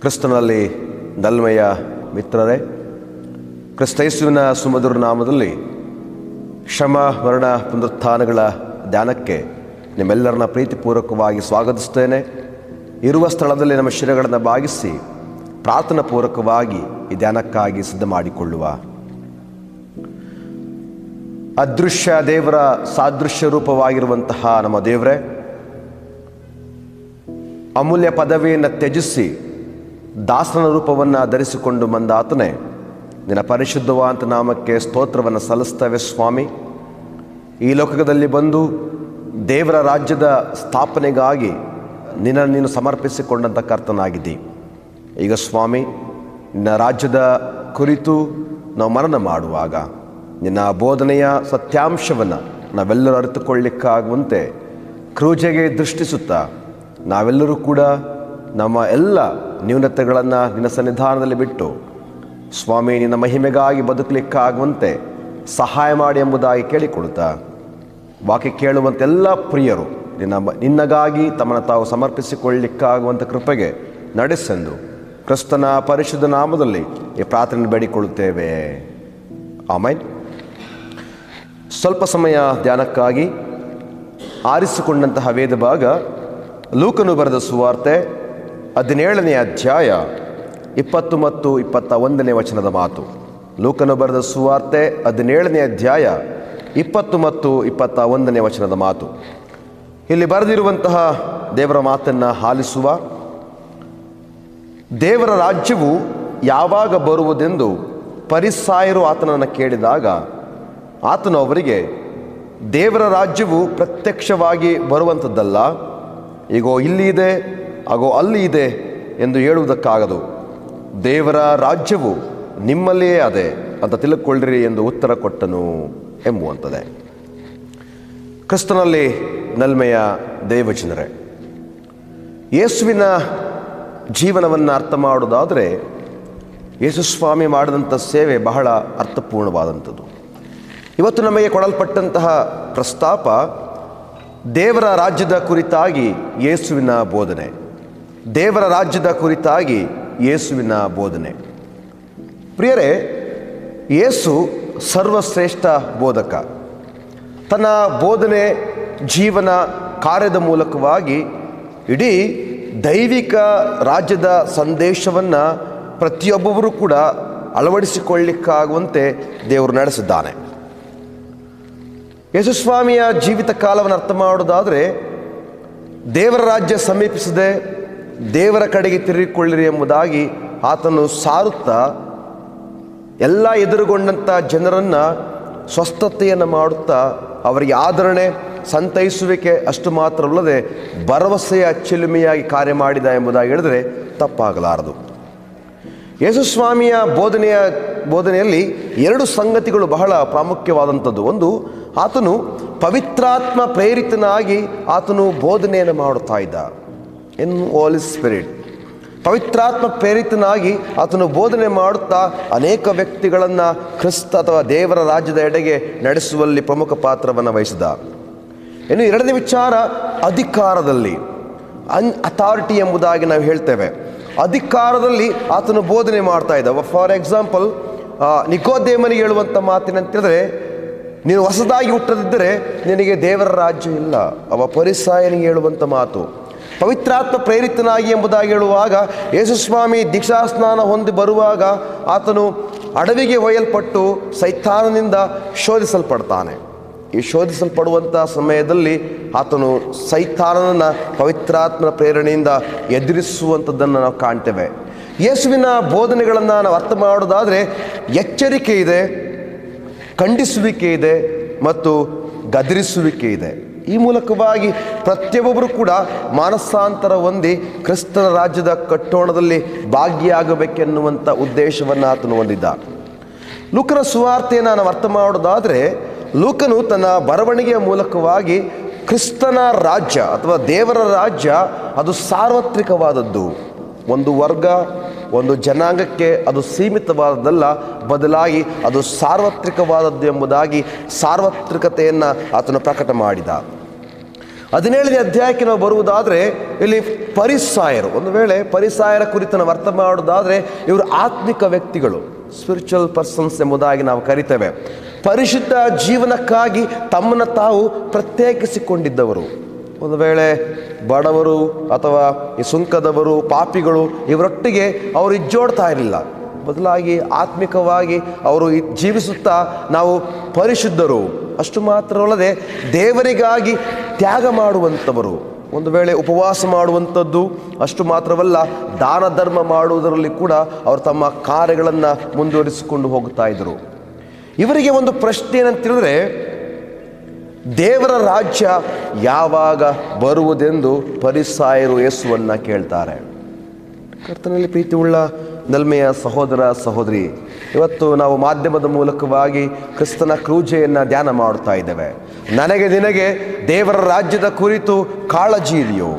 ಕ್ರಿಸ್ತನಲ್ಲಿ ನಲ್ಮೆಯ ಮಿತ್ರರೇ, ಕ್ರಿಸ್ತಯೇಸುವಿನ ಸುಮಧುರ ನಾಮದಲ್ಲಿ ಶ್ರಮ ಮರಣ ಪುನರುತ್ಥಾನಗಳ ಧ್ಯಾನಕ್ಕೆ ನಿಮ್ಮೆಲ್ಲರನ್ನ ಪ್ರೀತಿಪೂರ್ವಕವಾಗಿ ಸ್ವಾಗತಿಸ್ತೇನೆ. ಇರುವ ಸ್ಥಳದಲ್ಲಿ ನಮ್ಮ ಶಿರಗಳನ್ನು ಬಾಗಿಸಿ ಪ್ರಾರ್ಥನಾ ಪೂರ್ವಕವಾಗಿ ಈ ಧ್ಯಾನಕ್ಕಾಗಿ ಸಿದ್ಧ ಮಾಡಿಕೊಳ್ಳುವ. ಅದೃಶ್ಯ ದೇವರ ಸಾದೃಶ್ಯ ರೂಪವಾಗಿರುವಂತಹ ನಮ್ಮ ದೇವರೇ, ಅಮೂಲ್ಯ ಪದವಿಯನ್ನು ತ್ಯಜಿಸಿ ದಾಸನ ರೂಪವನ್ನು ಧರಿಸಿಕೊಂಡು ಬಂದಾತನೇ, ನಿನ್ನ ಪರಿಶುದ್ಧವಾದ ನಾಮಕ್ಕೆ ಸ್ತೋತ್ರವನ್ನು ಸಲ್ಲಿಸ್ತೇವೆ ಸ್ವಾಮಿ. ಈ ಲೋಕದಲ್ಲಿ ಬಂದು ದೇವರ ರಾಜ್ಯದ ಸ್ಥಾಪನೆಗಾಗಿ ನೀನು ಸಮರ್ಪಿಸಿಕೊಂಡಂಥ ಕರ್ತನಾಗಿದ್ದಿ. ಈಗ ಸ್ವಾಮಿ, ನಿನ್ನ ರಾಜ್ಯದ ಕುರಿತು ನಾವು ಮನನ ಮಾಡುವಾಗ ನಿನ್ನ ಬೋಧನೆಯ ಸತ್ಯಾಂಶವನ್ನು ನಾವೆಲ್ಲರೂ ಅರಿತುಕೊಳ್ಳಿಕ್ಕಾಗುವಂತೆ ಕ್ರೂಜೆಗೆ ದೃಷ್ಟಿಸುತ್ತಾ ನಾವೆಲ್ಲರೂ ಕೂಡ ನಮ್ಮ ಎಲ್ಲ ನ್ಯೂನತೆಗಳನ್ನು ನಿನ್ನ ಸನ್ನಿಧಾನದಲ್ಲಿ ಬಿಟ್ಟು ಸ್ವಾಮಿ ನಿನ್ನ ಮಹಿಮೆಗಾಗಿ ಬದುಕಲಿಕ್ಕಾಗುವಂತೆ ಸಹಾಯ ಮಾಡಿ ಎಂಬುದಾಗಿ ಕೇಳಿಕೊಡುತ್ತಾ, ವಾಕ್ಯ ಕೇಳುವಂತೆಲ್ಲ ಪ್ರಿಯರು ನಿನ್ನಗಾಗಿ ತಮ್ಮನ್ನು ತಾವು ಸಮರ್ಪಿಸಿಕೊಳ್ಳಲಿಕ್ಕಾಗುವಂಥ ಕೃಪೆಗೆ ನಡೆಸೆಂದು ಕ್ರಿಸ್ತನ ಪರಿಶುದ್ಧ ನಾಮದಲ್ಲಿ ಈ ಪ್ರಾರ್ಥನೆ ಬೇಡಿಕೊಳ್ಳುತ್ತೇವೆ. ಆಮೇನ್. ಸ್ವಲ್ಪ ಸಮಯ ಧ್ಯಾನಕ್ಕಾಗಿ ಆರಿಸಿಕೊಂಡಂತಹ ವೇದ ಭಾಗ ಲೂಕನು ಬರೆದ ಸುವಾರ್ತೆ 17ನೇ ಅಧ್ಯಾಯ 20 ಮತ್ತು 21ನೇ ವಚನದ ಮಾತು. ಲೂಕನು ಬರೆದ ಸುವಾರ್ತೆ 17ನೇ ಅಧ್ಯಾಯ 20 ಮತ್ತು 21ನೇ ವಚನದ ಮಾತು. ಇಲ್ಲಿ ಬರೆದಿರುವಂತಹ ದೇವರ ಮಾತನ್ನು ಆಲಿಸುವ. ದೇವರ ರಾಜ್ಯವು ಯಾವಾಗ ಬರುವುದೆಂದು ಫರಿಸಾಯರು ಆತನನ್ನು ಕೇಳಿದಾಗ ಆತನು ಅವರಿಗೆ, ದೇವರ ರಾಜ್ಯವು ಪ್ರತ್ಯಕ್ಷವಾಗಿ ಬರುವಂಥದ್ದಲ್ಲ, ಈಗೋ ಇಲ್ಲಿ ಇದೆ ಆಗೋ ಅಲ್ಲಿ ಇದೆ ಎಂದು ಹೇಳುವುದಕ್ಕಾಗದು. ದೇವರ ರಾಜ್ಯವು ನಿಮ್ಮಲ್ಲಿಯೇ ಅದೇ ಅಂತ ತಿಳ್ಕೊಳ್ಳಿರಿ ಎಂದು ಉತ್ತರ ಕೊಟ್ಟನು ಎಂಬುವಂಥದ್ದೇ. ಕ್ರಿಸ್ತನಲ್ಲಿ ನಲ್ಮೆಯ ದೇವಜನರೇ, ಯೇಸುವಿನ ಜೀವನವನ್ನು ಅರ್ಥ ಮಾಡುವುದಾದರೆ ಯೇಸುಸ್ವಾಮಿ ಮಾಡಿದಂಥ ಸೇವೆ ಬಹಳ ಅರ್ಥಪೂರ್ಣವಾದಂಥದ್ದು. ಇವತ್ತು ನಮಗೆ ಕೊಡಲ್ಪಟ್ಟಂತಹ ಪ್ರಸ್ತಾಪ ದೇವರ ರಾಜ್ಯದ ಕುರಿತಾಗಿ ಯೇಸುವಿನ ಬೋಧನೆ. ದೇವರ ರಾಜ್ಯದ ಕುರಿತಾಗಿ ಯೇಸುವಿನ ಬೋಧನೆ. ಪ್ರಿಯರೇ, ಯೇಸು ಸರ್ವಶ್ರೇಷ್ಠ ಬೋಧಕ. ತನ್ನ ಬೋಧನೆ, ಜೀವನ, ಕಾರ್ಯದ ಮೂಲಕವಾಗಿ ಇಡೀ ದೈವಿಕ ರಾಜ್ಯದ ಸಂದೇಶವನ್ನು ಪ್ರತಿಯೊಬ್ಬರೂ ಕೂಡ ಅಳವಡಿಸಿಕೊಳ್ಳಿಕ್ಕಾಗುವಂತೆ ದೇವರು ನಡೆಸಿದ್ದಾನೆ. ಯೇಸುಸ್ವಾಮಿಯ ಜೀವಿತ ಕಾಲವನ್ನು ಅರ್ಥ ಮಾಡೋದಾದರೆ ದೇವರ ರಾಜ್ಯ ಸಮೀಪಿಸದೆ ದೇವರ ಕಡೆಗೆ ತಿರುಗಿಕೊಳ್ಳಿರಿ ಎಂಬುದಾಗಿ ಆತನು ಸಾರುತ್ತಾ ಎಲ್ಲ ಎದುರುಗೊಂಡಂಥ ಜನರನ್ನು ಸ್ವಸ್ಥತೆಯನ್ನು ಮಾಡುತ್ತಾ ಅವರಿಗೆ ಆದರಣೆ, ಸಂತೈಸುವಿಕೆ ಅಷ್ಟು ಮಾತ್ರವಲ್ಲದೆ ಭರವಸೆಯ ಚಿಲುಮೆಯಾಗಿ ಕಾರ್ಯ ಮಾಡಿದ ಎಂಬುದಾಗಿ ಹೇಳಿದರೆ ತಪ್ಪಾಗಲಾರದು. ಯೇಸುಸ್ವಾಮಿಯ ಬೋಧನೆಯಲ್ಲಿ 2 ಸಂಗತಿಗಳು ಬಹಳ ಪ್ರಾಮುಖ್ಯವಾದಂಥದ್ದು. ಒಂದು, ಆತನು ಪವಿತ್ರಾತ್ಮ ಪ್ರೇರಿತನಾಗಿ ಆತನು ಬೋಧನೆಯನ್ನು ಮಾಡುತ್ತಾ ಇದ್ದ. ಇನ್ ಹೋಲಿ ಸ್ಪಿರಿಟ್, ಪವಿತ್ರಾತ್ಮ ಪ್ರೇರಿತನಾಗಿ ಆತನು ಬೋಧನೆ ಮಾಡುತ್ತಾ ಅನೇಕ ವ್ಯಕ್ತಿಗಳನ್ನು ಕ್ರಿಸ್ತ ಅಥವಾ ದೇವರ ರಾಜ್ಯದ ಎಡೆಗೆ ನಡೆಸುವಲ್ಲಿ ಪ್ರಮುಖ ಪಾತ್ರವನ್ನು ವಹಿಸಿದ. ಇನ್ನು 2ನೇ ವಿಚಾರ, ಅಧಿಕಾರದಲ್ಲಿ, ಅಥಾರಿಟಿ ಎಂಬುದಾಗಿ ನಾವು ಹೇಳ್ತೇವೆ. ಅಧಿಕಾರದಲ್ಲಿ ಆತನು ಬೋಧನೆ ಮಾಡ್ತಾ ಇದ್ದ. ಫಾರ್ ಎಕ್ಸಾಂಪಲ್, ನಿಕೋದೇಮನಿಗೆ ಹೇಳುವಂಥ ಮಾತಿನಂತಂದರೆ, ನೀನು ಹೊಸದಾಗಿ ಹುಟ್ಟದಿದ್ದರೆ ನಿನಗೆ ದೇವರ ರಾಜ್ಯ ಇಲ್ಲ. ಅವ ಫರಿಸಾಯನಿಗೆ ಹೇಳುವಂಥ ಮಾತು. ಪವಿತ್ರಾತ್ಮ ಪ್ರೇರಿತನಾಗಿ ಎಂಬುದಾಗಿ ಹೇಳುವಾಗ, ಯೇಸುಸ್ವಾಮಿ ದೀಕ್ಷಾಸ್ನಾನ ಹೊಂದಿ ಬರುವಾಗ ಆತನು ಅಡವಿಗೆ ಒಯ್ಯಲ್ಪಟ್ಟು ಸೈತಾನನಿಂದ ಶೋಧಿಸಲ್ಪಡ್ತಾನೆ. ಈ ಶೋಧಿಸಲ್ಪಡುವಂಥ ಸಮಯದಲ್ಲಿ ಆತನು ಸೈತಾನನನ್ನು ಪವಿತ್ರಾತ್ಮನ ಪ್ರೇರಣೆಯಿಂದ ಎದುರಿಸುವಂಥದ್ದನ್ನು ನಾವು ಕಾಣ್ತೇವೆ. ಯೇಸುವಿನ ಬೋಧನೆಗಳನ್ನು ನಾವು ಅರ್ಥ ಮಾಡೋದಾದರೆ ಎಚ್ಚರಿಕೆ ಇದೆ, ಖಂಡಿಸುವಿಕೆ ಇದೆ ಮತ್ತು ಗದರಿಸುವಿಕೆ ಇದೆ. ಈ ಮೂಲಕವಾಗಿ ಪ್ರತಿಯೊಬ್ಬರು ಕೂಡ ಮಾನಸಾಂತರ ಹೊಂದಿ ಕ್ರಿಸ್ತನ ರಾಜ್ಯದ ಕಟ್ಟೋಣದಲ್ಲಿ ಭಾಗಿಯಾಗಬೇಕೆನ್ನುವಂಥ ಉದ್ದೇಶವನ್ನು ಆತನು ಹೊಂದಿದ್ದ. ಲೂಕನ ಸುವಾರ್ತೆಯನ್ನು ನಾವು ಅರ್ಥ ಮಾಡೋದಾದರೆ, ಲೂಕನು ತನ್ನ ಬರವಣಿಗೆಯ ಮೂಲಕವಾಗಿ ಕ್ರಿಸ್ತನ ರಾಜ್ಯ ಅಥವಾ ದೇವರ ರಾಜ್ಯ ಅದು ಸಾರ್ವತ್ರಿಕವಾದದ್ದು. ಒಂದು ವರ್ಗ, ಒಂದು ಜನಾಂಗಕ್ಕೆ ಅದು ಸೀಮಿತವಾದದ್ದಲ್ಲ, ಬದಲಾಗಿ ಅದು ಸಾರ್ವತ್ರಿಕವಾದದ್ದು ಎಂಬುದಾಗಿ ಸಾರ್ವತ್ರಿಕತೆಯನ್ನು ಆತನು ಪ್ರಕಟ ಮಾಡಿದ. 17ನೇ ಅಧ್ಯಾಯಕ್ಕೆ ನಾವು ಬರುವುದಾದರೆ ಇಲ್ಲಿ ಫರಿಸಾಯರು, ಒಂದು ವೇಳೆ ಫರಿಸಾಯರ ಕುರಿತು ನಾವು ಅರ್ಥ ಮಾಡುವುದಾದರೆ ಇವರು ಆತ್ಮಿಕ ವ್ಯಕ್ತಿಗಳು, ಸ್ಪಿರಿಚುವಲ್ ಪರ್ಸನ್ಸ್ ಎಂಬುದಾಗಿ ನಾವು ಕರಿತೇವೆ. ಪರಿಶುದ್ಧ ಜೀವನಕ್ಕಾಗಿ ತಮ್ಮನ್ನು ತಾವು ಪ್ರತ್ಯೇಕಿಸಿಕೊಂಡಿದ್ದವರು. ಒಂದು ವೇಳೆ ಬಡವರು ಅಥವಾ ಈ ಸುಂಕದವರು, ಪಾಪಿಗಳು ಇವರೊಟ್ಟಿಗೆ ಅವರು ಇಜ್ಜೋಡ್ತಾ ಇರಲಿಲ್ಲ. ಬದಲಾಗಿ ಆತ್ಮಿಕವಾಗಿ ಅವರು ಜೀವಿಸುತ್ತಾ ನಾವು ಪರಿಶುದ್ಧರು, ಅಷ್ಟು ಮಾತ್ರವಲ್ಲದೆ ದೇವರಿಗಾಗಿ ತ್ಯಾಗ ಮಾಡುವಂಥವರು. ಒಂದು ವೇಳೆ ಉಪವಾಸ ಮಾಡುವಂಥದ್ದು, ಅಷ್ಟು ಮಾತ್ರವಲ್ಲ ದಾನ ಧರ್ಮ ಮಾಡುವುದರಲ್ಲಿ ಕೂಡ ಅವರು ತಮ್ಮ ಕಾರ್ಯಗಳನ್ನು ಮುಂದುವರಿಸಿಕೊಂಡು ಹೋಗ್ತಾ ಇದ್ದರು. ಇವರಿಗೆ ಒಂದು ಪ್ರಶ್ನೆ ಏನಂತ ಹೇಳಿದ್ರೆ, ದೇವರ ರಾಜ್ಯ ಯಾವಾಗ ಬರುವುದೆಂದು ಫರಿಸಾಯರು ಯೇಸುವನ್ನು ಕೇಳ್ತಾರೆ. ಕರ್ತನಲ್ಲಿ ಪ್ರೀತಿ ಉಳ್ಳ ನಲ್ಮೆಯ ಸಹೋದರ ಸಹೋದರಿ, ಇವತ್ತು ನಾವು ಮಾಧ್ಯಮದ ಮೂಲಕವಾಗಿ ಕ್ರಿಸ್ತನ ಕ್ರೂಜೆಯನ್ನು ಧ್ಯಾನ ಮಾಡ್ತಾ ಇದ್ದೇವೆ. ನನಗೆ ನಿನಗೆ ದೇವರ ರಾಜ್ಯದ ಕುರಿತು ಕಾಳಜಿ ಇದೆಯೋ?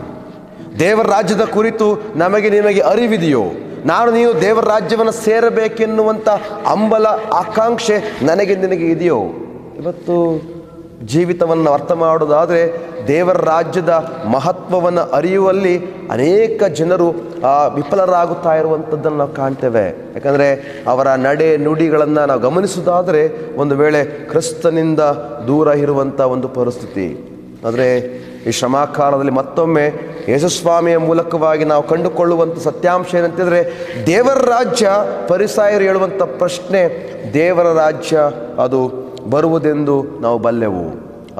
ದೇವರ ರಾಜ್ಯದ ಕುರಿತು ನಮಗೆ ನಿಮಗೆ ಅರಿವಿದೆಯೋ? ನಾನು ನೀನು ದೇವರ ರಾಜ್ಯವನ್ನು ಸೇರಬೇಕೆನ್ನುವಂಥ ಹಂಬಲ ಆಕಾಂಕ್ಷೆ ನನಗೆ ನಿನಗೆ ಇದೆಯೋ? ಇವತ್ತು ಜೀವಿತವನ್ನು ಅರ್ಥ ಮಾಡೋದಾದರೆ ದೇವರ ರಾಜ್ಯದ ಮಹತ್ವವನ್ನು ಅರಿಯುವಲ್ಲಿ ಅನೇಕ ಜನರು ವಿಫಲರಾಗುತ್ತಾ ಇರುವಂಥದ್ದನ್ನು ನಾವು ಕಾಣ್ತೇವೆ. ಯಾಕಂದರೆ ಅವರ ನಡೆ ನುಡಿಗಳನ್ನು ನಾವು ಗಮನಿಸೋದಾದರೆ ಒಂದು ವೇಳೆ ಕ್ರಿಸ್ತನಿಂದ ದೂರ ಇರುವಂಥ ಒಂದು ಪರಿಸ್ಥಿತಿ. ಆದರೆ ಈ ಶ್ರಮಕಾಲದಲ್ಲಿ ಮತ್ತೊಮ್ಮೆ ಯೇಸುಸ್ವಾಮಿಯ ಮೂಲಕವಾಗಿ ನಾವು ಕಂಡುಕೊಳ್ಳುವಂಥ ಸತ್ಯಾಂಶ ಏನಂತಿದ್ರೆ, ದೇವರ ರಾಜ್ಯ, ಫರಿಸಾಯರು ಹೇಳುವಂಥ ಪ್ರಶ್ನೆ, ದೇವರ ರಾಜ್ಯ ಅದು ಬರುವುದೆಂದು ನಾವು ಬಲ್ಲೆವು,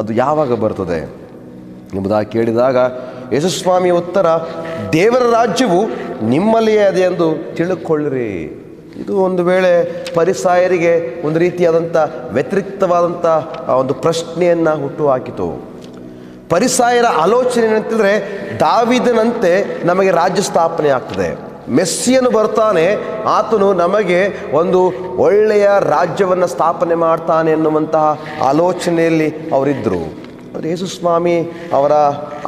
ಅದು ಯಾವಾಗ ಬರ್ತದೆ ಎಂಬುದಾಗಿ ಕೇಳಿದಾಗ ಯೇಸುಸ್ವಾಮಿಯ ಉತ್ತರ, ದೇವರ ರಾಜ್ಯವು ನಿಮ್ಮಲ್ಲಿಯೇ ಇದೆ ಎಂದು ತಿಳುಕೊಳ್ಳಿರಿ. ಇದು ಒಂದು ವೇಳೆ ಫರಿಸಾಯರಿಗೆ ಒಂದು ರೀತಿಯಾದಂಥ ವ್ಯತಿರಿಕ್ತವಾದಂಥ ಒಂದು ಪ್ರಶ್ನೆಯನ್ನು ಹುಟ್ಟುಹಾಕಿತು. ಫರಿಸಾಯರ ಆಲೋಚನೆ ಏನಂತಂದರೆ, ದಾವೀದನಂತೆ ನಮಗೆ ರಾಜ್ಯ ಸ್ಥಾಪನೆ ಆಗ್ತದೆ, ಮೆಸ್ಸಿಯನು ಬರ್ತಾನೆ, ಆತನು ನಮಗೆ ಒಂದು ಒಳ್ಳೆಯ ರಾಜ್ಯವನ್ನು ಸ್ಥಾಪನೆ ಮಾಡ್ತಾನೆ ಎನ್ನುವಂತಹ ಆಲೋಚನೆಯಲ್ಲಿ ಅವರಿದ್ದರು. ಆದರೆ ಯೇಸುಸ್ವಾಮಿ ಅವರ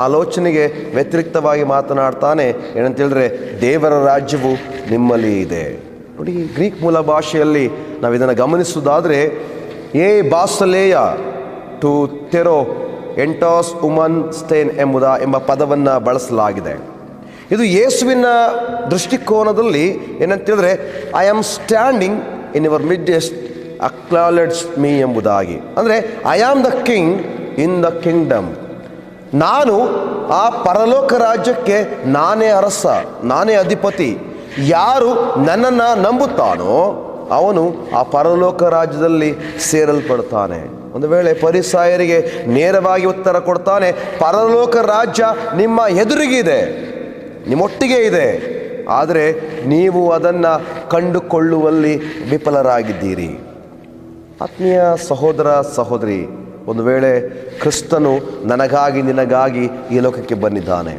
ಆಲೋಚನೆಗೆ ವ್ಯತಿರಿಕ್ತವಾಗಿ ಮಾತನಾಡ್ತಾನೆ. ಏನಂತೇಳಿದ್ರೆ, ದೇವರ ರಾಜ್ಯವು ನಿಮ್ಮಲ್ಲಿ ಇದೆ. ನೋಡಿ, ಗ್ರೀಕ್ ಮೂಲ ಭಾಷೆಯಲ್ಲಿ ನಾವು ಇದನ್ನು ಗಮನಿಸುವುದಾದರೆ, ಏ ಬಾಸಲೇಯ ಟು ತೆರೋ ಎಂಟಾಸ್ ಉಮನ್ ಸ್ಟೇನ್ ಎಂಬ ಪದವನ್ನು ಬಳಸಲಾಗಿದೆ. ಇದು ಯೇಸುವಿನ ದೃಷ್ಟಿಕೋನದಲ್ಲಿ ಏನಂತೇಳಿದ್ರೆ, I am standing in your midst, acknowledge me ಎಂಬುದಾಗಿ. ಅಂದರೆ I am the king in the kingdom. ನಾನು ಆ ಪರಲೋಕ ರಾಜ್ಯಕ್ಕೆ ನಾನೇ ಅರಸ, ನಾನೇ ಅಧಿಪತಿ. ಯಾರು ನನ್ನನ್ನು ನಂಬುತ್ತಾನೋ ಅವನು ಆ ಪರಲೋಕ ರಾಜ್ಯದಲ್ಲಿ ಸೇರಲ್ಪಡ್ತಾನೆ. ಒಂದು ವೇಳೆ ಫರಿಸಾಯರಿಗೆ ನೇರವಾಗಿ ಉತ್ತರ ಕೊಡ್ತಾನೆ, ಪರಲೋಕ ರಾಜ್ಯ ನಿಮ್ಮ ಎದುರಿಗಿದೆ, ನಿಮ್ಮೊಟ್ಟಿಗೆ ಇದೆ, ಆದರೆ ನೀವು ಅದನ್ನು ಕಂಡುಕೊಳ್ಳುವಲ್ಲಿ ವಿಫಲರಾಗಿದ್ದೀರಿ. ಆತ್ಮೀಯ ಸಹೋದರ ಸಹೋದರಿ, ಒಂದು ವೇಳೆ ಕ್ರಿಸ್ತನು ನನಗಾಗಿ ನಿನಗಾಗಿ ಈ ಲೋಕಕ್ಕೆ ಬಂದಿದ್ದಾನೆ.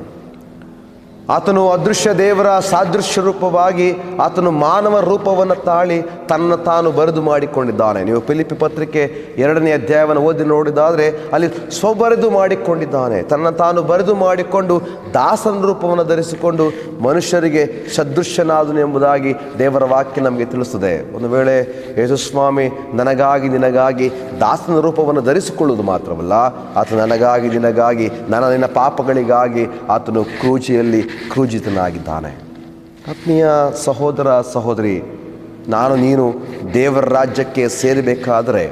ಆತನು ಅದೃಶ್ಯ ದೇವರ ಸಾದೃಶ್ಯ ರೂಪವಾಗಿ ಆತನು ಮಾನವ ರೂಪವನ್ನು ತಾಳಿ ತನ್ನ ತಾನು ಬರೆದು ಮಾಡಿಕೊಂಡಿದ್ದಾನೆ. ನೀವು ಫಿಲಿಪ್ಪಿ ಪತ್ರಿಕೆ 2ನೇ ಅಧ್ಯಾಯವನ್ನು ಓದಿ ನೋಡಿದಾದರೆ ಅಲ್ಲಿ ಸ್ವಬರೆದು ಮಾಡಿಕೊಂಡಿದ್ದಾನೆ. ತನ್ನ ತಾನು ಬರೆದು ಮಾಡಿಕೊಂಡು ದಾಸನ ರೂಪವನ್ನು ಧರಿಸಿಕೊಂಡು ಮನುಷ್ಯರಿಗೆ ಸದೃಶ್ಯನಾದನು ಎಂಬುದಾಗಿ ದೇವರ ವಾಕ್ಯ ನಮಗೆ ತಿಳಿಸ್ತದೆ. ಒಂದು ವೇಳೆ ಯೇಸುಸ್ವಾಮಿ ನನಗಾಗಿ ನಿನಗಾಗಿ ದಾಸನ ರೂಪವನ್ನು ಧರಿಸಿಕೊಳ್ಳುವುದು ಮಾತ್ರವಲ್ಲ, ಆತ ನನಗಾಗಿ ನಿನಗಾಗಿ ನಿನ್ನ ಪಾಪಗಳಿಗಾಗಿ ಆತನು ಕ್ರೂಜಿತನಾಗಿದ್ದಾನೆ. ಆತ್ಮೀಯ ಸಹೋದರ ಸಹೋದರಿ, ನಾನು ನೀನು ದೇವರ ರಾಜ್ಯಕ್ಕೆ ಸೇರಬೇಕಾದರೆ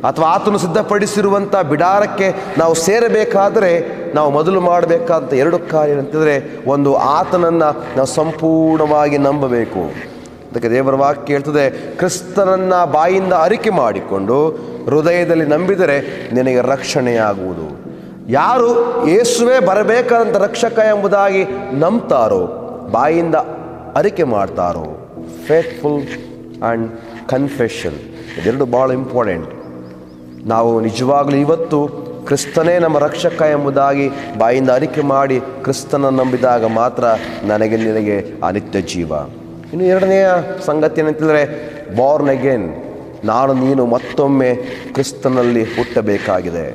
ಅಥವಾ ಆತನು ಸಿದ್ಧಪಡಿಸಿರುವಂಥ ಬಿಡಾರಕ್ಕೆ ನಾವು ಸೇರಬೇಕಾದರೆ ನಾವು ಮೊದಲು ಮಾಡಬೇಕಾದಂಥ 2 ಕಾರ್ಯ ಅಂತಂದರೆ, ಒಂದು, ಆತನನ್ನು ನಾವು ಸಂಪೂರ್ಣವಾಗಿ ನಂಬಬೇಕು. ಅದಕ್ಕೆ ದೇವರ ವಾಕ್ಯ ಹೇಳ್ತದೆ, ಕ್ರಿಸ್ತನನ್ನು ಬಾಯಿಂದ ಅರಿಕೆ ಮಾಡಿಕೊಂಡು ಹೃದಯದಲ್ಲಿ ನಂಬಿದರೆ ನಿನಗೆ ರಕ್ಷಣೆಯಾಗುವುದು. ಯಾರು ಯೇಸುವೇ ಬರಬೇಕಾದಂಥ ರಕ್ಷಕ ಎಂಬುದಾಗಿ ನಂಬ್ತಾರೋ, ಬಾಯಿಂದ ಅರಿಕೆ ಮಾಡ್ತಾರೋ, ಫೇತ್ಫುಲ್ ಆ್ಯಂಡ್ ಕನ್ಫೆಷನ್, ಇದೆರಡು ಭಾಳ ಇಂಪಾರ್ಟೆಂಟ್. ನಾವು ನಿಜವಾಗಲೂ ಇವತ್ತು ಕ್ರಿಸ್ತನೇ ನಮ್ಮ ರಕ್ಷಕ ಎಂಬುದಾಗಿ ಬಾಯಿಂದ ಅರಿಕೆ ಮಾಡಿ ಕ್ರಿಸ್ತನ ನಂಬಿದಾಗ ಮಾತ್ರ ನನಗೆ ನಿನಗೆ ಆ ನಿತ್ಯ ಜೀವ. ಇನ್ನು 2ನೆಯ ಸಂಗತಿ ಏನಂತಂದರೆ, ಬಾರ್ನ್ ಅಗೇನ್, ನಾನು ನೀನು ಮತ್ತೊಮ್ಮೆ ಕ್ರಿಸ್ತನಲ್ಲಿ ಹುಟ್ಟಬೇಕಾಗಿದೆ.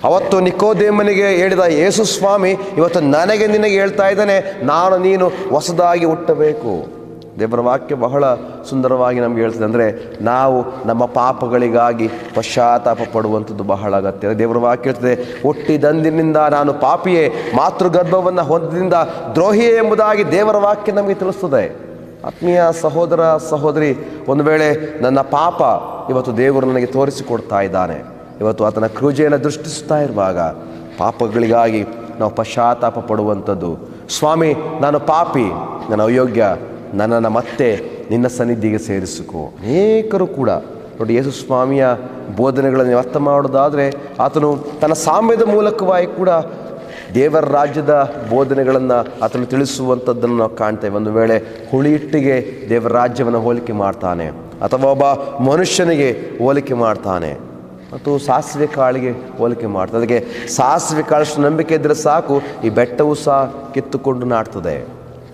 ಅವತ್ತು ನಿಕೋದೇಮನಿಗೆ ಹೇಳಿದ ಯೇಸುಸ್ವಾಮಿ ಇವತ್ತು ನನಗೆ ನಿನಗೆ ಹೇಳ್ತಾ ಇದ್ದಾನೆ, ನಾನು ನೀನು ಹೊಸದಾಗಿ ಹುಟ್ಟಬೇಕು. ದೇವರ ವಾಕ್ಯ ಬಹಳ ಸುಂದರವಾಗಿ ನಮ್ಗೆ ಹೇಳ್ತದೆ. ಅಂದರೆ ನಾವು ನಮ್ಮ ಪಾಪಗಳಿಗಾಗಿ ಪಶ್ಚಾತ್ತಾಪ ಪಡುವಂಥದ್ದು ಬಹಳ ಅಗತ್ಯ. ದೇವರ ವಾಕ್ಯ ಹೇಳ್ತದೆ, ಹುಟ್ಟಿದಂದಿನಿಂದ ನಾನು ಪಾಪಿಯೇ, ಮಾತೃಗರ್ಭವನ್ನು ಹೊಂದಿದಿಂದ ದ್ರೋಹಿಯೇ ಎಂಬುದಾಗಿ ದೇವರ ವಾಕ್ಯ ನಮಗೆ ತಿಳಿಸ್ತದೆ. ಆತ್ಮೀಯ ಸಹೋದರ ಸಹೋದರಿ, ಒಂದು ವೇಳೆ ನನ್ನ ಪಾಪ ಇವತ್ತು ದೇವರು ನನಗೆ ತೋರಿಸಿಕೊಡ್ತಾ ಇದ್ದಾನೆ, ಇವತ್ತು ಆತನ ಕೃಪೆಯನ್ನು ದೃಷ್ಟಿಸ್ತಾ ಇರುವಾಗ ಪಾಪಗಳಿಗಾಗಿ ನಾವು ಪಶ್ಚಾತ್ತಾಪ ಪಡುವಂಥದ್ದು. ಸ್ವಾಮಿ, ನಾನು ಪಾಪಿ, ನನ್ನ ಅಯೋಗ್ಯ, ನನ್ನನ್ನು ಮತ್ತೆ ನಿನ್ನ ಸನ್ನಿಧಿಗೆ ಸೇರಿಸಿಕೊ. ಅನೇಕರು ಕೂಡ ನೋಡಿ, ಯೇಸು ಸ್ವಾಮಿಯ ಬೋಧನೆಗಳನ್ನು ಅರ್ಥ ಮಾಡೋದಾದರೆ ಆತನು ತನ್ನ ಸಾಮ್ಯದ ಮೂಲಕವಾಗಿ ಕೂಡ ದೇವರ ರಾಜ್ಯದ ಬೋಧನೆಗಳನ್ನು ಆತನು ತಿಳಿಸುವಂಥದ್ದನ್ನು ನಾವು ಕಾಣ್ತೇವೆ. ಒಂದು ವೇಳೆ ಹುಳಿಹಿಟ್ಟಿಗೆ ದೇವರ ರಾಜ್ಯವನ್ನು ಹೋಲಿಕೆ ಮಾಡ್ತಾನೆ, ಅಥವಾ ಒಬ್ಬ ಮನುಷ್ಯನಿಗೆ ಹೋಲಿಕೆ ಮಾಡ್ತಾನೆ, ಮತ್ತು ಸಾಸಿವೆ ಕಾಳಿಗೆ ಹೋಲಿಕೆ ಮಾಡ್ತಾನೆ. ಅದಕ್ಕೆ ಸಾಸಿವೆ ಕಾಳಷ್ಟು ನಂಬಿಕೆ ಇದ್ದರೆ ಸಾಕು, ಈ ಬೆಟ್ಟವೂ ಸಹ ಕಿತ್ತುಕೊಂಡು ನಾಡ್ತದೆ.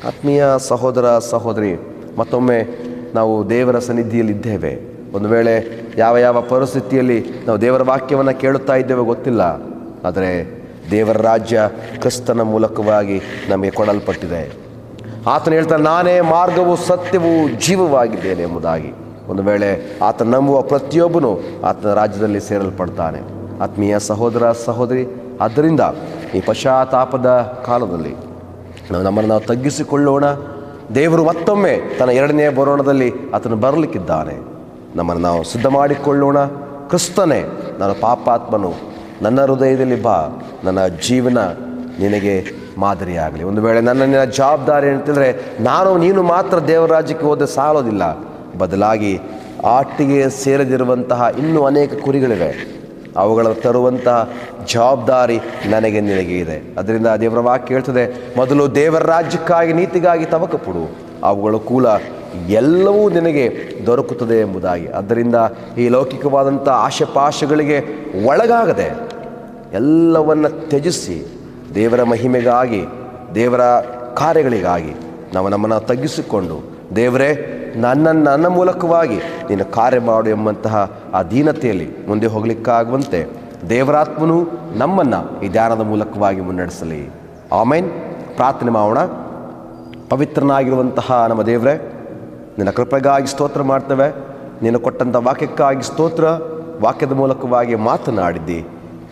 ಆತ್ಮೀಯ ಸಹೋದರ ಸಹೋದರಿ, ಮತ್ತೊಮ್ಮೆ ನಾವು ದೇವರ ಸನ್ನಿಧಿಯಲ್ಲಿದ್ದೇವೆ. ಒಂದು ವೇಳೆ ಯಾವ ಯಾವ ಪರಿಸ್ಥಿತಿಯಲ್ಲಿ ನಾವು ದೇವರ ವಾಕ್ಯವನ್ನು ಕೇಳುತ್ತಾ ಇದ್ದೇವೆ ಗೊತ್ತಿಲ್ಲ, ಆದರೆ ದೇವರ ರಾಜ್ಯ ಕ್ರಿಸ್ತನ ಮೂಲಕವಾಗಿ ನಮಗೆ ಕೊಡಲ್ಪಟ್ಟಿದೆ. ಆತನು ಹೇಳ್ತಾನೆ, ನಾನೇ ಮಾರ್ಗವು ಸತ್ಯವೂ ಜೀವವಾಗಿದ್ದೇನೆ ಎಂಬುದಾಗಿ. ಒಂದು ವೇಳೆ ಆತ ನಂಬುವ ಪ್ರತಿಯೊಬ್ಬನು ಆತನ ರಾಜ್ಯದಲ್ಲಿ ಸೇರಲ್ಪಡ್ತಾನೆ. ಆತ್ಮೀಯ ಸಹೋದರ ಸಹೋದರಿ, ಆದ್ದರಿಂದ ಈ ಪಶ್ಚಾತ್ತಾಪದ ಕಾಲದಲ್ಲಿ ನಮ್ಮನ್ನು ನಾವು ತಗ್ಗಿಸಿಕೊಳ್ಳೋಣ. ದೇವರು ಮತ್ತೊಮ್ಮೆ ತನ್ನ ಎರಡನೆಯ ಬರೋಣದಲ್ಲಿ ಆತನು ಬರಲಿಕ್ಕಿದ್ದಾನೆ. ನಮ್ಮನ್ನು ನಾವು ಸಿದ್ಧ ಮಾಡಿಕೊಳ್ಳೋಣ. ಕ್ರಿಸ್ತನೇ, ನಾನು ಪಾಪಾತ್ಮನು, ನನ್ನ ಹೃದಯದಲ್ಲಿ ಬಾ, ನನ್ನ ಜೀವನ ನಿನಗೆ ಮಾದರಿಯಾಗಲಿ. ಒಂದು ವೇಳೆ ನನ್ನ ಜವಾಬ್ದಾರಿ ಅಂತಂದರೆ ನೀನು ಮಾತ್ರ ದೇವರ ರಾಜ್ಯಕ್ಕೆ ಹೋದರೆ ಸಾಲೋದಿಲ್ಲ, ಬದಲಾಗಿ ಆಟಿಗೆ ಸೇರದಿರುವಂತಹ ಇನ್ನೂ ಅನೇಕ ಕುರಿಗಳಿವೆ, ಅವುಗಳನ್ನು ತರುವಂತಹ ಜವಾಬ್ದಾರಿ ನನಗೆ ನಿನಗೆ ಇದೆ. ಅದರಿಂದ ದೇವರ ವಾಕ್ಯ ಹೇಳ್ತದೆ, ಮೊದಲು ದೇವರ ರಾಜ್ಯಕ್ಕಾಗಿ ನೀತಿಗಾಗಿ ತವಕ ಪಡು, ಅವುಗಳ ಕೂಲ ಎಲ್ಲವೂ ನಿನಗೆ ದೊರಕುತ್ತದೆ ಎಂಬುದಾಗಿ. ಆದ್ದರಿಂದ ಈ ಲೌಕಿಕವಾದಂಥ ಆಶೆಪಾಶಗಳಿಗೆ ಒಳಗಾಗದೆ ಎಲ್ಲವನ್ನು ತ್ಯಜಿಸಿ ದೇವರ ಮಹಿಮೆಗಾಗಿ, ದೇವರ ಕಾರ್ಯಗಳಿಗಾಗಿ ನಾವು ನಮ್ಮನ್ನು ತಗ್ಗಿಸಿಕೊಂಡು, ದೇವರೇ ನನ್ನ ಮೂಲಕವಾಗಿ ನೀನು ಕಾರ್ಯ ಮಾಡು ಎಂಬಂತಹ ಆ ದೀನತೆಯಲ್ಲಿ ಮುಂದೆ ಹೋಗಲಿಕ್ಕಾಗುವಂತೆ ದೇವರಾತ್ಮನು ನಮ್ಮನ್ನು ಈ ಧ್ಯಾನದ ಮೂಲಕವಾಗಿ ಮುನ್ನಡೆಸಲಿ. ಆಮೇನ್. ಪ್ರಾರ್ಥನೆ ಮಾಡೋಣ. ಪವಿತ್ರನಾಗಿರುವಂತಹ ನಮ್ಮ ದೇವರೇ, ನಿನ್ನ ಕೃಪೆಗಾಗಿ ಸ್ತೋತ್ರ ಮಾಡ್ತೇವೆ. ನೀನು ಕೊಟ್ಟಂಥ ವಾಕ್ಯಕ್ಕಾಗಿ ಸ್ತೋತ್ರ. ವಾಕ್ಯದ ಮೂಲಕವಾಗಿ ಮಾತನಾಡಿದ್ದಿ,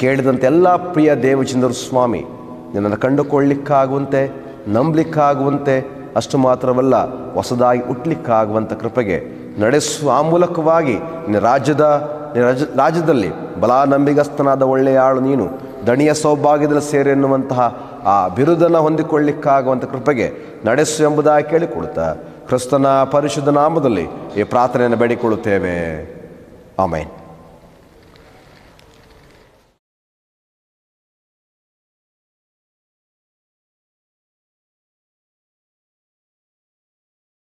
ಕೇಳಿದಂತೆ ಎಲ್ಲ ಪ್ರಿಯ ದೇವಚಂದ್ರ ಸ್ವಾಮಿ ನಿನ್ನನ್ನು ಕಂಡುಕೊಳ್ಳಲಿಕ್ಕಾಗುವಂತೆ, ನಂಬಲಿಕ್ಕಾಗುವಂತೆ, ಅಷ್ಟು ಮಾತ್ರವಲ್ಲ ಹೊಸದಾಗಿ ಹುಟ್ಟಲಿಕ್ಕಾಗುವಂಥ ಕೃಪೆಗೆ ನಡೆಸುವ ಆ ಮೂಲಕವಾಗಿ ನಿನ್ನ ರಾಜ್ಯದಲ್ಲಿ ಬಲಾ ನಂಬಿಗಸ್ತನಾದ ಒಳ್ಳೆಯ ಆಳು ನೀನು, ದಣಿಯ ಸೌಭಾಗ್ಯದಲ್ಲಿ ಸೇರಿ ಎನ್ನುವಂತಹ ಆ ಬಿರುದನ್ನು ಹೊಂದಿಕೊಳ್ಳಿಕ್ಕಾಗುವಂಥ ಕೃಪೆಗೆ ನಡೆಸು ಎಂಬುದಾಗಿ ಕೇಳಿಕೊಳ್ಳುತ್ತಾ ಕ್ರಿಸ್ತನ ಪರಿಶುದ್ಧ ನಾಮದಲ್ಲಿ ಈ ಪ್ರಾರ್ಥನೆಯನ್ನು ಬೇಡಿಕೊಳ್ಳುತ್ತೇವೆ. ಆಮೇನ್.